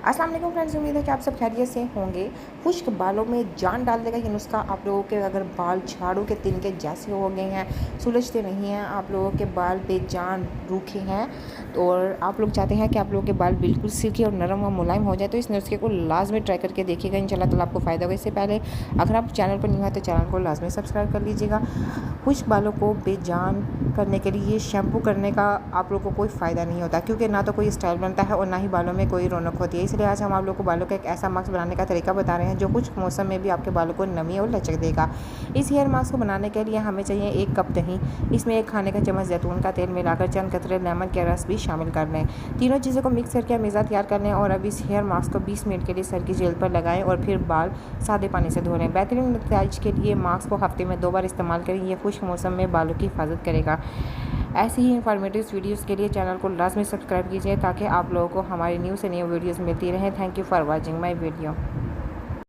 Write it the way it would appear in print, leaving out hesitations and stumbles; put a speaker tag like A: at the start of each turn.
A: अस्सलाम वालेकुम फ्रेंड्स, उम्मीद है कि आप सब खैरियत से होंगे। खुश्क बालों में जान डाल देगा ये नुस्खा। आप लोगों के अगर बाल झाड़ू के तिनके जैसे हो गए हैं, सुलझते नहीं हैं, आप लोगों के बाल बेजान रूखे हैं और आप लोग चाहते हैं कि आप लोगों के बाल बिल्कुल सिल्की और नरम व मुलायम हो जाए, तो इस नुस्खे को लाजमी ट्राई करके देखिएगा। इंशाल्लाह ताला आपको फ़ायदा होगा। इससे पहले अगर आप चैनल पर न्यू है तो चैनल को लाजमी सब्सक्राइब कर लीजिएगा। खुश्क बालों को बेजान करने के लिए शैम्पू करने का आप लोगों को कोई फ़ायदा नहीं होता, क्योंकि ना तो कोई स्टाइल बनता है और ना ही बालों में कोई रौनक होती है। इसलिए आज हम आप लोगों को बालों का एक ऐसा मास्क बनाने का तरीका बता रहे हैं जो कुछ मौसम में भी आपके बालों को नमी और लचक देगा। इस हेयर मास्क को बनाने के लिए हमें चाहिए 1 कप दही, इसमें 1 खाने का चम्मच जैतून का तेल मिलाकर चंद कतरे लेमन के रस भी शामिल कर लें। तीनों चीज़ों को मिक्स करके मिज़ा तैयार कर लें और अब इस हेयर मास्क को 20 मिनट के लिए सर की जेल पर लगाएं और फिर बाल सादे पानी से धो लें। बेहतरीन नतीजे के लिए मास्क को हफ्ते में 2 बार इस्तेमाल करें। यह खुश्क मौसम में बालों की हिफाजत करेगा। ऐसी ही इंफॉर्मेटिव वीडियोस के लिए चैनल को लाजमी सब्सक्राइब कीजिए ताकि आप लोगों को हमारी न्यू से न्यू वीडियोस मिलती रहें। Thank you for watching my video.